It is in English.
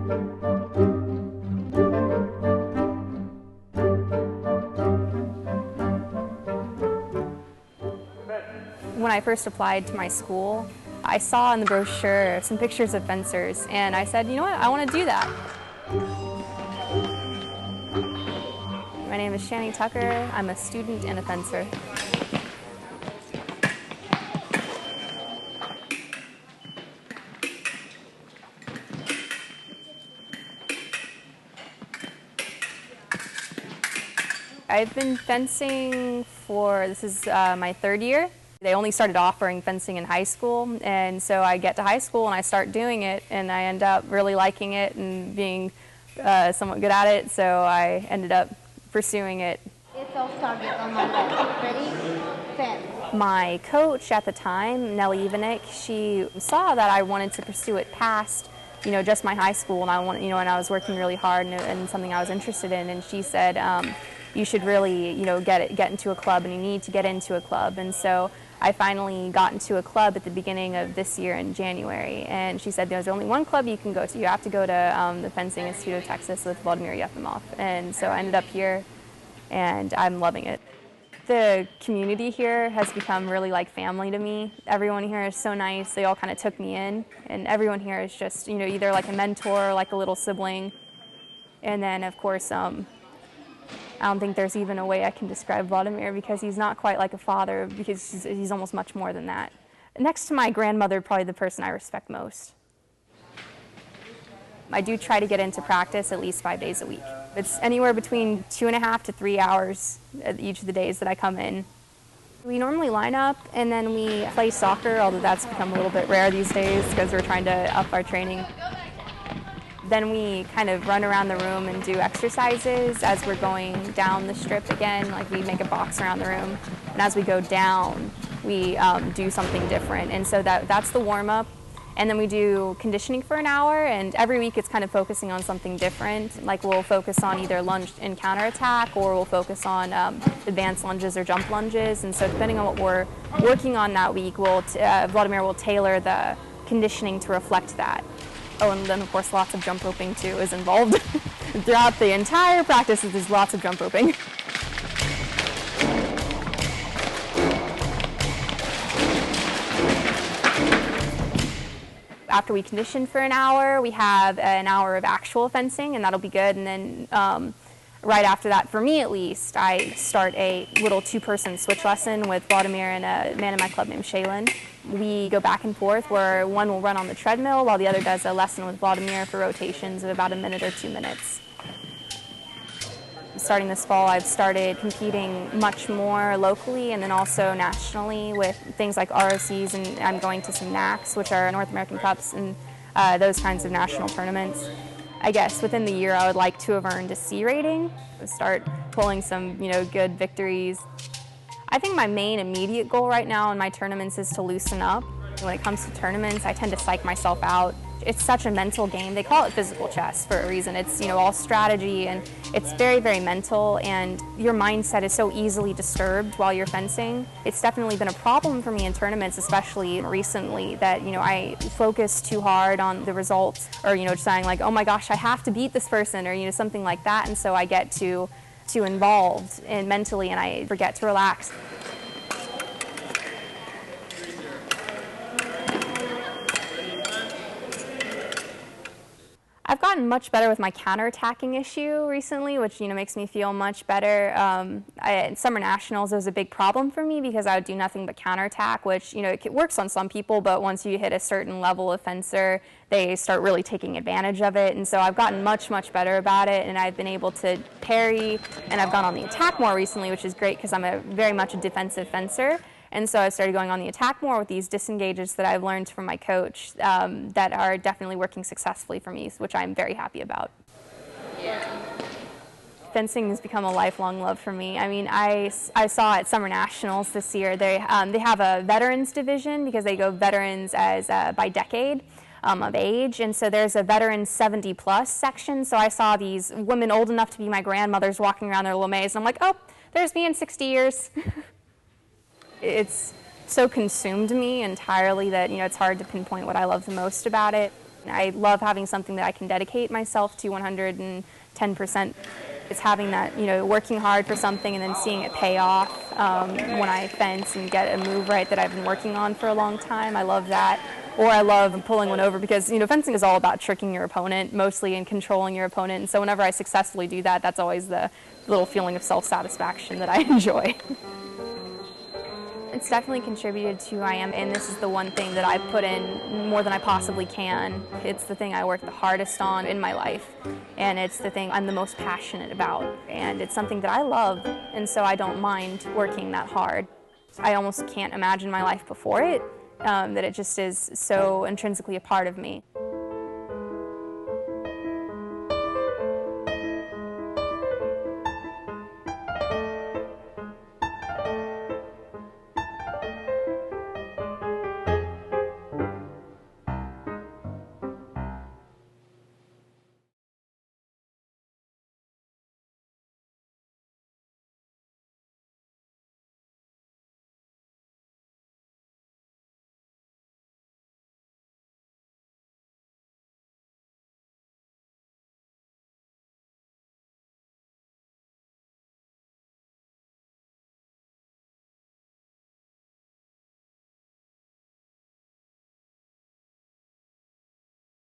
When I first applied to my school, I saw in the brochure some pictures of fencers, and I said, you know what, I want to do that. My name is Shanny Tucker. I'm a student and a fencer. I've been fencing for, this is my third year. They only started offering fencing in high school, and so I get to high school and I start doing it, and I end up really liking it and being somewhat good at it, so I ended up pursuing it. It's all target on my left. Ready? Fence. My coach at the time, Nellie Evanick, she saw that I wanted to pursue it past, just my high school, and and I was working really hard and something I was interested in, and she said, you should really, get into a club, and you need to get into a club. And so I finally got into a club at the beginning of this year in January, and she said there's only one club you can go to. You have to go to the Fencing Institute of Texas with Vladimir Yefimov. And so I ended up here, and I'm loving it. The community here has become really like family to me. Everyone here is so nice. They all kind of took me in, and everyone here is just, either like a mentor or like a little sibling. And then, of course, I don't think there's even a way I can describe Vladimir, because he's not quite like a father, because he's almost much more than that. Next to my grandmother, probably the person I respect most. I do try to get into practice at least 5 days a week. It's anywhere between 2.5 to 3 hours each of the days that I come in. We normally line up and then we play soccer, although that's become a little bit rare these days because we're trying to up our training. Then we kind of run around the room and do exercises as we're going down the strip again. Like we make a box around the room, and as we go down, we do something different. And so that's the warm-up. And then we do conditioning for an hour, and every week it's kind of focusing on something different. Like we'll focus on either lunge and counterattack, or we'll focus on advanced lunges or jump lunges. And so depending on what we're working on that week, Vladimir will tailor the conditioning to reflect that. Oh, and then of course lots of jump roping too is involved. Throughout the entire practice, there's lots of jump roping. After we condition for an hour, we have an hour of actual fencing, and that'll be good. And then right after that, for me at least, I start a little two-person switch lesson with Vladimir and a man in my club named Shaylin. We go back and forth where one will run on the treadmill while the other does a lesson with Vladimir for rotations of about 1 minute or 2 minutes. Starting this fall, I've started competing much more locally and then also nationally with things like ROCs, and I'm going to some NACs, which are North American Cups, and those kinds of national tournaments. I guess within the year I would like to have earned a C rating, start pulling some good victories. I think my main immediate goal right now in my tournaments is to loosen up. When it comes to tournaments, I tend to psych myself out. It's such a mental game. They call it physical chess for a reason. It's all strategy, and it's very, very mental, and your mindset is so easily disturbed while you're fencing. It's definitely been a problem for me in tournaments, especially recently, that I focus too hard on the results, or just saying like, oh my gosh, I have to beat this person, or something like that, and so I get too involved and mentally, and I forget to relax. I've gotten much better with my counterattacking issue recently, which makes me feel much better. At Summer Nationals, it was a big problem for me because I would do nothing but counterattack, which it works on some people, but once you hit a certain level of fencer, they start really taking advantage of it. And so I've gotten much, much better about it, and I've been able to parry, and I've gone on the attack more recently, which is great because I'm very much a defensive fencer. And so I started going on the attack more with these disengages that I've learned from my coach that are definitely working successfully for me, which I'm very happy about. Yeah. Fencing has become a lifelong love for me. I mean, I saw at Summer Nationals this year, they have a veterans division because they go veterans as by decade of age, and so there's a veterans 70+ section. So I saw these women old enough to be my grandmothers walking around their lamaze, and I'm like, oh, there's me in 60 years. It's so consumed me entirely that it's hard to pinpoint what I love the most about it. I love having something that I can dedicate myself to 110%. It's having that, working hard for something and then seeing it pay off when I fence and get a move right that I've been working on for a long time. I love that. Or I love pulling one over because, fencing is all about tricking your opponent mostly and controlling your opponent. And so whenever I successfully do that, that's always the little feeling of self-satisfaction that I enjoy. It's definitely contributed to who I am, and this is the one thing that I put in more than I possibly can. It's the thing I work the hardest on in my life, and it's the thing I'm the most passionate about, and it's something that I love, and so I don't mind working that hard. I almost can't imagine my life before it, that it just is so intrinsically a part of me.